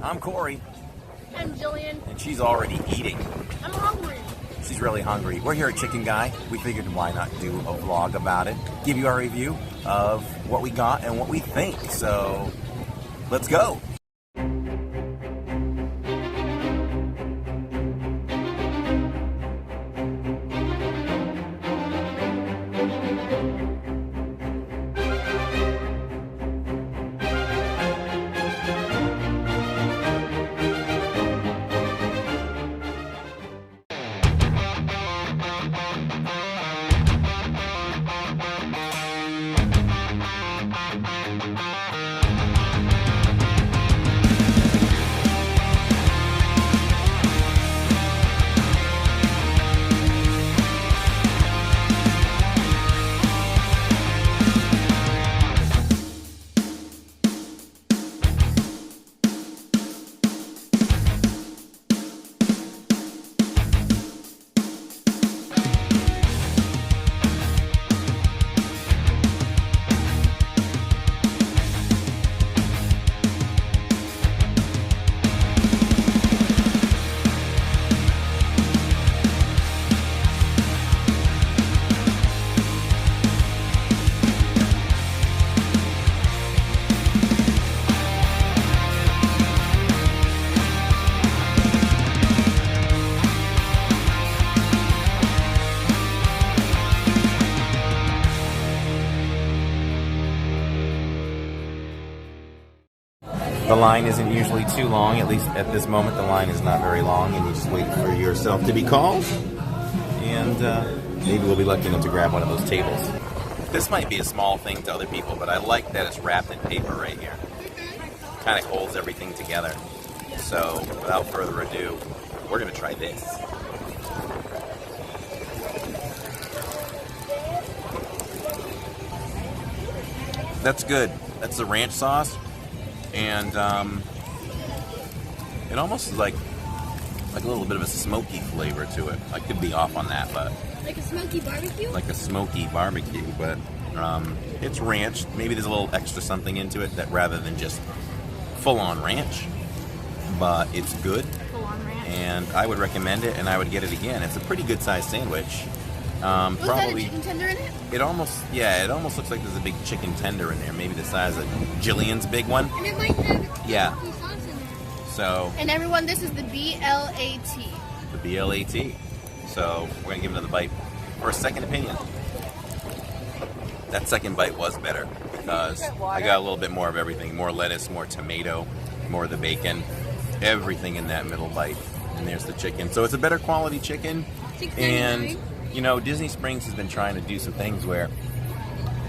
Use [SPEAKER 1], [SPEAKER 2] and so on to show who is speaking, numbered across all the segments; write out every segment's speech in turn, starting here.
[SPEAKER 1] I'm Corey.
[SPEAKER 2] I'm Jillian.
[SPEAKER 1] And she's already eating.
[SPEAKER 2] I'm hungry.
[SPEAKER 1] She's really hungry. We're here at Chicken Guy. We figured why not do a vlog about it. Give you our review of what we got and what we think. So, let's go. The line isn't usually too long, at least at this moment the line is not very long, and you just wait for yourself to be called, and maybe we'll be lucky enough to grab one of those tables. This might be a small thing to other people, but I like that it's wrapped in paper right here. Kind of holds everything together. So, without further ado, we're going to try this. That's good. That's the ranch sauce. And it almost is like a little bit of a smoky flavor to it. I could be off on that, but
[SPEAKER 2] Like a smoky barbecue?
[SPEAKER 1] like a smoky barbecue, but it's ranch. Maybe there's a little extra something into it that rather than just full-on ranch, but it's good.
[SPEAKER 2] Full-on ranch.
[SPEAKER 1] And I would recommend it, and I would get it again. It's a pretty good sized sandwich.
[SPEAKER 2] Was that a
[SPEAKER 1] Probably
[SPEAKER 2] chicken tender in it?
[SPEAKER 1] it almost looks like there's a big chicken tender in there, maybe the size of Jillian's big one.
[SPEAKER 2] And it might have
[SPEAKER 1] Yeah.
[SPEAKER 2] sauce in there.
[SPEAKER 1] So
[SPEAKER 2] And everyone, this is the BLAT.
[SPEAKER 1] the BLAT. So we're gonna give it another bite. For a second opinion, that second bite was better because I got a little bit more of everything: more lettuce, more tomato, more of the bacon, everything in that middle bite. And there's the chicken. So it's a better quality chicken. And you know, Disney Springs has been trying to do some things where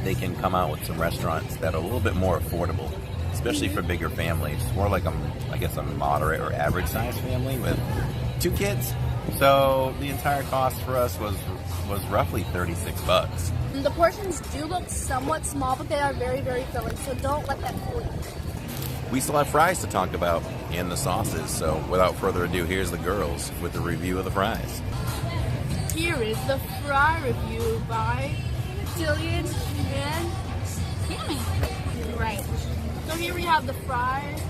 [SPEAKER 1] they can come out with some restaurants that are a little bit more affordable, especially for bigger families. More like a moderate or average sized family with 2 kids. So the entire cost for us was roughly $36.
[SPEAKER 2] And the portions do look somewhat small, but they are very, very filling, so don't let that fool you.
[SPEAKER 1] We still have fries to talk about and the sauces. So without further ado, here's the girls with the review of the fries.
[SPEAKER 2] Here is the fry review by Jillian and Tammy. Right. So here we have the fries.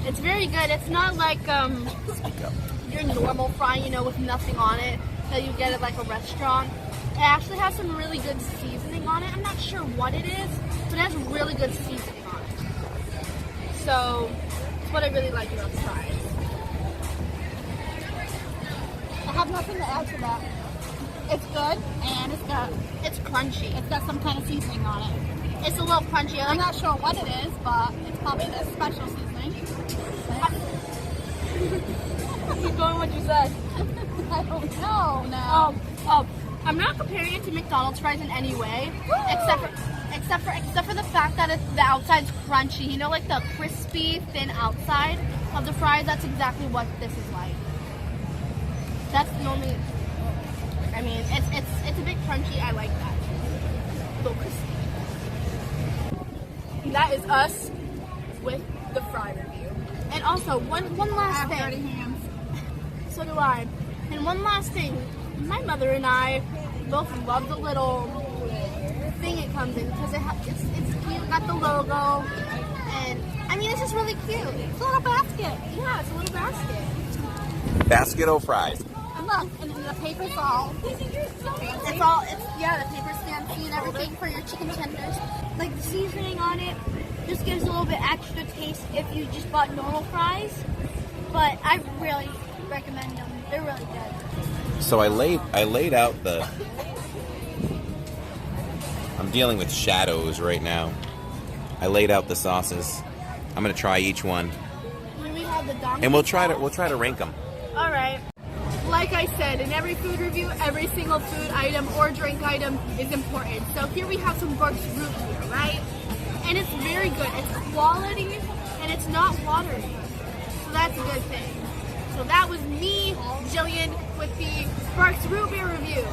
[SPEAKER 2] It's very good. It's not like
[SPEAKER 1] Speak up.
[SPEAKER 2] your normal fry, you know, with nothing on it that you get at like a restaurant. It actually has some really good seasoning on it. I'm not sure what it is, but it has really good seasoning on it. So it's what I really like about the fries. I have nothing to add to that. It's good, and it's crunchy. It's got some kind of seasoning on it. It's a little crunchy. I'm not sure what it is, but it's probably this special seasoning. Keep going what you said. I don't know now. I'm not comparing it to McDonald's fries in any way, except for the fact that the outside's crunchy. You know, like the crispy, thin outside of the fries. That's exactly what this is like. That's normally, I mean, it's a bit crunchy. I like that. A little crispy. That is us with the fry review. And also, one last thing. Dirty hands. So do I. And one last thing. My mother and I both love the little thing it comes in because it's cute. Got the logo, and I mean, it's just really cute. It's a little basket. Yeah, it's a little basket.
[SPEAKER 1] Basket o' fries.
[SPEAKER 2] And look, and then the paper's all. The paper's fancy and everything for your chicken tenders. Like the seasoning on it just gives a little bit extra taste if you just bought normal fries. But I really recommend them. They're really good.
[SPEAKER 1] So I laid out the. I'm dealing with shadows right now. I laid out the sauces. I'm gonna try each one,
[SPEAKER 2] Here we have the donkey
[SPEAKER 1] and we'll try
[SPEAKER 2] sauce.
[SPEAKER 1] to rank them.
[SPEAKER 2] All right. Like I said, in every food review, every single food item or drink item is important. So here we have some Burke's root beer, right? And it's very good. It's quality and it's not watery. So that's a good thing. So that was me, Jillian, with the Burke's root beer review.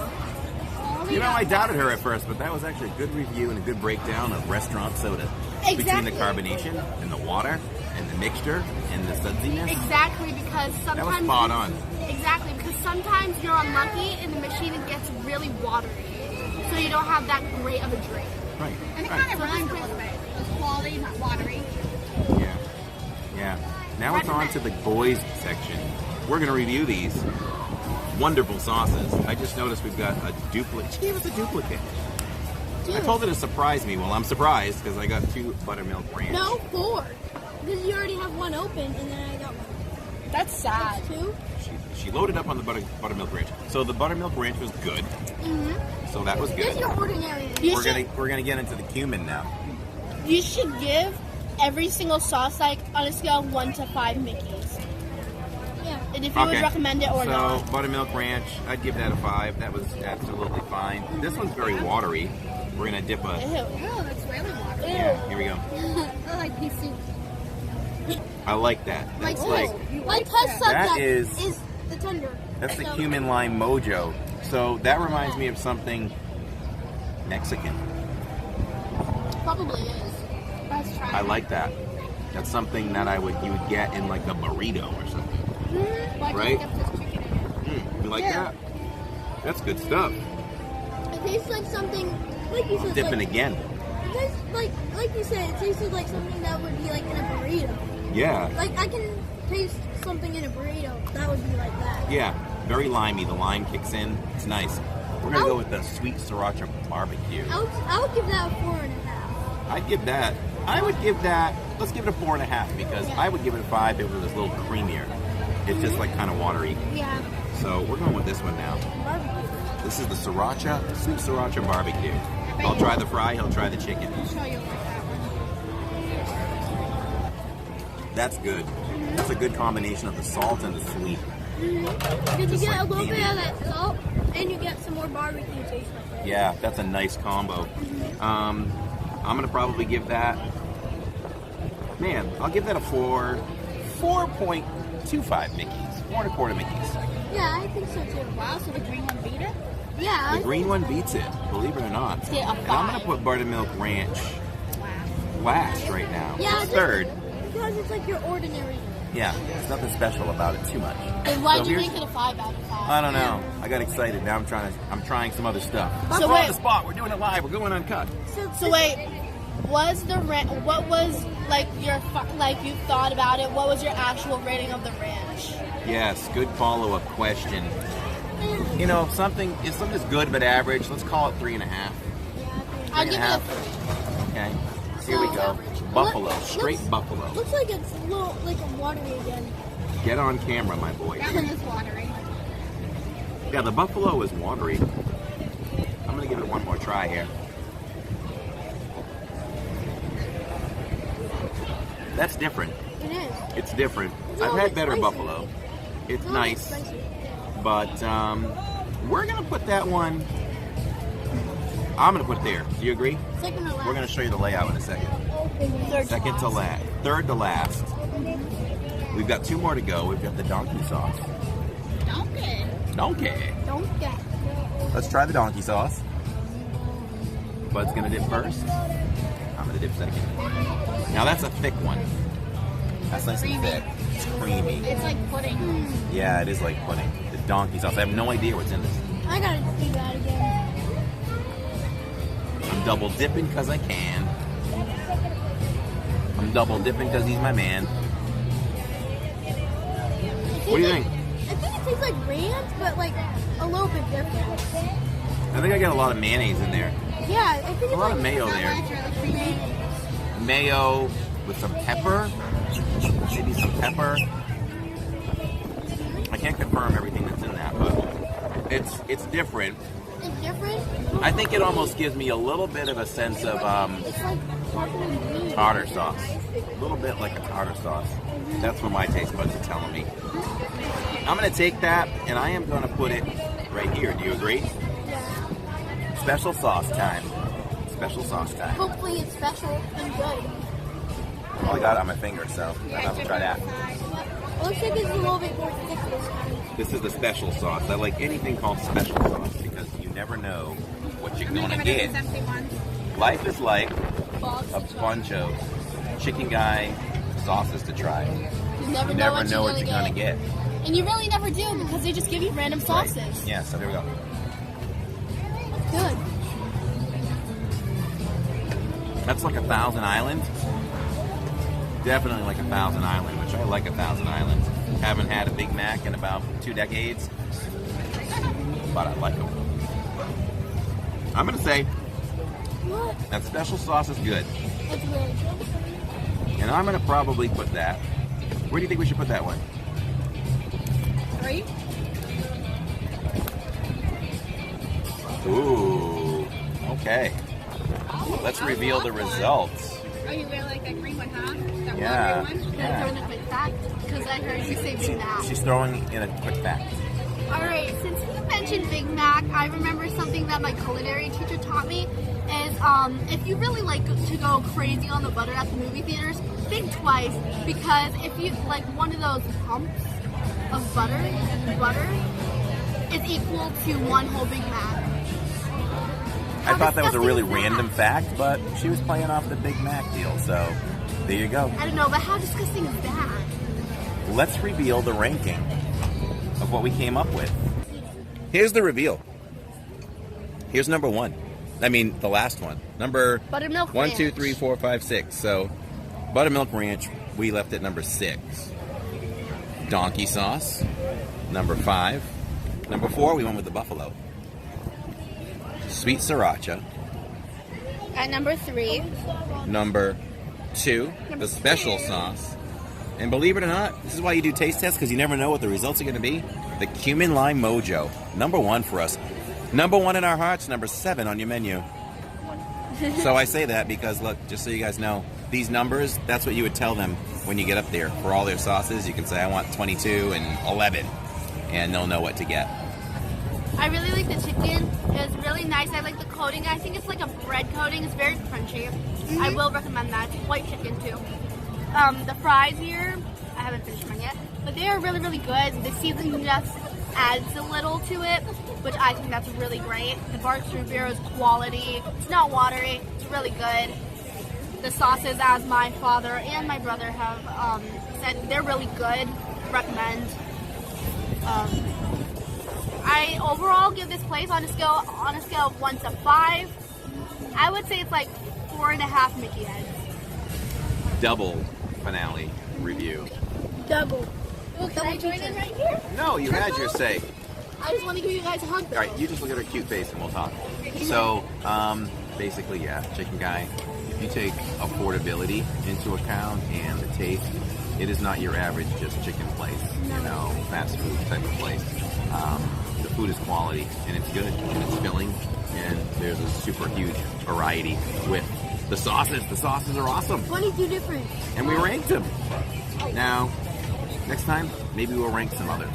[SPEAKER 1] You know, I doubted her at first, but that was actually a good review and a good breakdown of restaurant soda.
[SPEAKER 2] Exactly.
[SPEAKER 1] Between the carbonation and the water and the mixture and the sudsiness.
[SPEAKER 2] Exactly, because sometimes...
[SPEAKER 1] That was spot on.
[SPEAKER 2] Exactly, because sometimes you're unlucky and the machine gets really watery. So you don't have that great of a drink.
[SPEAKER 1] Right.
[SPEAKER 2] And it
[SPEAKER 1] right.
[SPEAKER 2] kind of rhymes both ways. It's quality, not watery.
[SPEAKER 1] Yeah. Yeah. Now it's on to the boys section. We're going to review these wonderful sauces. I just noticed we've got a duplicate. She gave us a duplicate.
[SPEAKER 2] Dude.
[SPEAKER 1] I told her to surprise me. Well, I'm surprised because I got 2 buttermilk ranch.
[SPEAKER 2] No, 4. Because you already have one open and then I got one. That's sad. That's 2?
[SPEAKER 1] She loaded up on the buttermilk ranch. So the buttermilk ranch was good.
[SPEAKER 2] Mm-hmm.
[SPEAKER 1] So that was
[SPEAKER 2] This
[SPEAKER 1] good.
[SPEAKER 2] is your ordinary.
[SPEAKER 1] We're gonna get into the cumin now.
[SPEAKER 2] You should give every single sauce like on a scale of 1 to 5 Mickeys. Yeah. And if you would recommend it or not.
[SPEAKER 1] So buttermilk ranch, I'd give that a 5. That was absolutely fine. This one's very watery. We're gonna dip a.
[SPEAKER 2] Ew, that's really watery.
[SPEAKER 1] Yeah, here we go.
[SPEAKER 2] I like pea soup.
[SPEAKER 1] I like that. That's
[SPEAKER 2] My test subject is the tender.
[SPEAKER 1] That's the cumin lime mojo. So that reminds me of something Mexican.
[SPEAKER 2] Probably is. Let's try.
[SPEAKER 1] I like that. That's something that you would get in like a burrito or something. Right? You like that? That's good stuff.
[SPEAKER 2] It tastes like something, like you said.
[SPEAKER 1] Dipping again.
[SPEAKER 2] It tastes like you said, it tasted like something that would be like in a burrito.
[SPEAKER 1] Yeah.
[SPEAKER 2] Like I can taste something in a burrito that would be like that.
[SPEAKER 1] Yeah. Very limey. The lime kicks in. It's nice. We're gonna go with the sweet sriracha barbecue.
[SPEAKER 2] I would give that a 4.5.
[SPEAKER 1] I'd give that. I would give that. Let's give it a 4.5 because I would give it a 5 if it was a little creamier. It's just like kind of watery.
[SPEAKER 2] Yeah.
[SPEAKER 1] So we're going with this one now.
[SPEAKER 2] Barbecue.
[SPEAKER 1] This is the sriracha, sweet sriracha barbecue. I'll try the fry. He'll try the chicken.
[SPEAKER 2] I'll show you like that one.
[SPEAKER 1] That's good. That's a good combination of the salt and the sweet.
[SPEAKER 2] Because you get a little bit of that salt and you get some more barbecue taste like that.
[SPEAKER 1] Yeah, that's a nice combo. I'm gonna probably give that. Man, I'll give that a 4.25 Mickeys. 4.25 Mickeys.
[SPEAKER 2] Yeah, I think so too. Wow, so the green one beat it? Yeah.
[SPEAKER 1] The green one beats it, believe it or not.
[SPEAKER 2] Get a 5.
[SPEAKER 1] And I'm gonna put buttermilk ranch last right now.
[SPEAKER 2] Yeah,
[SPEAKER 1] It's third.
[SPEAKER 2] Because it's like your ordinary.
[SPEAKER 1] Yeah, there's nothing special about it too much.
[SPEAKER 2] Then why'd
[SPEAKER 1] So
[SPEAKER 2] you
[SPEAKER 1] here's-
[SPEAKER 2] make it a 5 out of 5?
[SPEAKER 1] I don't know. I got excited. Now I'm trying some other stuff.
[SPEAKER 2] So
[SPEAKER 1] we're on
[SPEAKER 2] wait.
[SPEAKER 1] the spot. We're doing it live. We're going uncut.
[SPEAKER 2] So wait, what was like your you thought about it? What was your actual rating of the ranch?
[SPEAKER 1] Yes, good follow-up question. You know, if something's good but average, let's call it 3.5.
[SPEAKER 2] I'll give it a
[SPEAKER 1] 3.5.
[SPEAKER 2] 3.
[SPEAKER 1] Okay. Here we go. Buffalo, straight
[SPEAKER 2] looks,
[SPEAKER 1] buffalo.
[SPEAKER 2] Looks like it's a little like a watery again.
[SPEAKER 1] Get on camera, my boy.
[SPEAKER 2] That one is watery.
[SPEAKER 1] Yeah, the buffalo is watery. I'm gonna give it one more try here. That's different.
[SPEAKER 2] It is.
[SPEAKER 1] It's different.
[SPEAKER 2] It's a
[SPEAKER 1] I've
[SPEAKER 2] little
[SPEAKER 1] had
[SPEAKER 2] bit
[SPEAKER 1] better
[SPEAKER 2] spicy.
[SPEAKER 1] buffalo. It's
[SPEAKER 2] A little bit
[SPEAKER 1] nice,
[SPEAKER 2] spicy.
[SPEAKER 1] but we're gonna put that one. I'm gonna put it there. Do you agree?
[SPEAKER 2] Second to last.
[SPEAKER 1] We're gonna show you the layout in a second.
[SPEAKER 2] Third
[SPEAKER 1] Second to last. Third to last. We've got 2 more to go. We've got the donkey sauce.
[SPEAKER 2] Donkey.
[SPEAKER 1] Donkey.
[SPEAKER 2] Don't get.
[SPEAKER 1] Let's try the donkey sauce. Bud's gonna dip first. I'm gonna dip second. Now that's a thick one. That's nice and thick. It's creamy.
[SPEAKER 2] It's like pudding.
[SPEAKER 1] Yeah, it is like pudding. The donkey sauce. I have no idea what's in this.
[SPEAKER 2] I gotta do that again.
[SPEAKER 1] I'm double dipping because I can. I'm double dipping because he's my man. What do you think?
[SPEAKER 2] I think it tastes like ranch, but like a little bit different.
[SPEAKER 1] I think I got a lot of mayonnaise in there.
[SPEAKER 2] Yeah, I think
[SPEAKER 1] A lot of mayo there. Mayo with some pepper. Maybe some pepper. I can't confirm everything that's in that, but it's different.
[SPEAKER 2] It's different?
[SPEAKER 1] I think it almost gives me a little bit of a sense of
[SPEAKER 2] It's like
[SPEAKER 1] tartar sauce. A little bit like a tartar sauce. That's what my taste buds are telling me. I'm going to take that and I am going to put it right here. Do you agree?
[SPEAKER 2] Yeah.
[SPEAKER 1] Special sauce time. Special sauce time.
[SPEAKER 2] Hopefully it's special and good.
[SPEAKER 1] Well, I got it on my finger, so I'm going to try that.
[SPEAKER 2] It looks like it's a little bit more thick this time.
[SPEAKER 1] This is the special sauce. I like anything called special sauce because you never know what you're going to get. Life is like a bunch of chicken guy sauces to try.
[SPEAKER 2] You never know what you're going to get. And you really never do because they just give you random sauces.
[SPEAKER 1] Right. Yeah, so here we go.
[SPEAKER 2] Good.
[SPEAKER 1] That's like a Thousand Island. Definitely like a Thousand Island, which I like a Thousand Island. Haven't had a Big Mac in about 2 decades, but I like them. I'm going to say
[SPEAKER 2] What?
[SPEAKER 1] that special sauce is good.
[SPEAKER 2] It's really good.
[SPEAKER 1] And I'm going to probably put that. Where do you think we should put that one?
[SPEAKER 2] 3?
[SPEAKER 1] Ooh, okay. Let's reveal the results.
[SPEAKER 3] Oh, you really like that green one, huh? That
[SPEAKER 1] Yeah.
[SPEAKER 3] watery one?
[SPEAKER 2] Can I throw in a quick fact? Because I heard you say Big Mac.
[SPEAKER 1] She's throwing in a quick fact.
[SPEAKER 2] Alright, since you mentioned Big Mac, I remember something that my culinary teacher taught me is if you really like to go crazy on the butter at the movie theaters, think twice, because if you like one of those pumps of butter is equal to one whole Big Mac.
[SPEAKER 1] I thought that was a really
[SPEAKER 2] disgusting is that?
[SPEAKER 1] random fact, but she was playing off the Big Mac deal, so there you go.
[SPEAKER 2] I don't know, but how disgusting is that?
[SPEAKER 1] Let's reveal the ranking of what we came up with. Here's the reveal. Here's number 1. I mean, the last one. Number
[SPEAKER 2] Buttermilk
[SPEAKER 1] 1, 2,
[SPEAKER 2] ranch.
[SPEAKER 1] 3, 4, 5, 6. So, buttermilk ranch, we left at number 6. Donkey sauce, number 5. Number 4, we went with the buffalo. Sweet sriracha.
[SPEAKER 2] At number 3.
[SPEAKER 1] Number 2, the special sauce. And believe it or not, this is why you do taste tests, because you never know what the results are going to be. The cumin lime mojo. Number 1 for us. Number 1 in our hearts, number 7 on your menu. So I say that because, look, just so you guys know, these numbers, that's what you would tell them when you get up there. For all their sauces, you can say, I want 22 and 11. And they'll know what to get.
[SPEAKER 2] I really like the chicken. It's really nice. I like the coating. I think it's like a bread coating. It's very crunchy. I will recommend that. It's white chicken too. The fries here, I haven't finished mine yet, but they are really, really good. The seasoning just adds a little to it, which I think that's really great. The Barks root beer is quality. It's not watery. It's really good. The sauces, as my father and my brother have said, they're really good. Recommend. I overall give this place on a scale of 1 to 5. I would say it's like 4.5 Mickey heads.
[SPEAKER 1] Double finale review.
[SPEAKER 2] Double. Oh, can I join in right here?
[SPEAKER 1] No, you had your say.
[SPEAKER 2] I just want to give you guys a hug.
[SPEAKER 1] All right, you just look at her cute face and we'll talk. So, basically, yeah, chicken guy. If you take affordability into account and the taste, it is not your average just chicken place, you know, fast food type of place. The food is quality and it's good and it's filling, and there's a super huge variety with the sauces. The sauces are awesome.
[SPEAKER 2] 22 different.
[SPEAKER 1] And we ranked them. Now, next time, maybe we'll rank some others.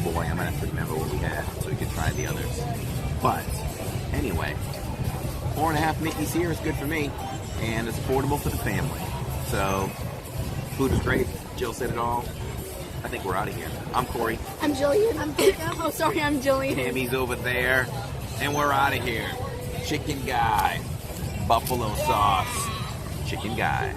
[SPEAKER 1] Boy, I'm gonna have to remember what we had so we can try the others. But anyway, 4.5 Mickey's here is good for me, and it's affordable for the family. So, food is great. Jill said it all. I think we're out of here. I'm Corey.
[SPEAKER 2] I'm Jillian. I'm oh, sorry, I'm Jillian.
[SPEAKER 1] Tammy's over there, and we're out of here. Chicken guy, buffalo sauce, chicken guy.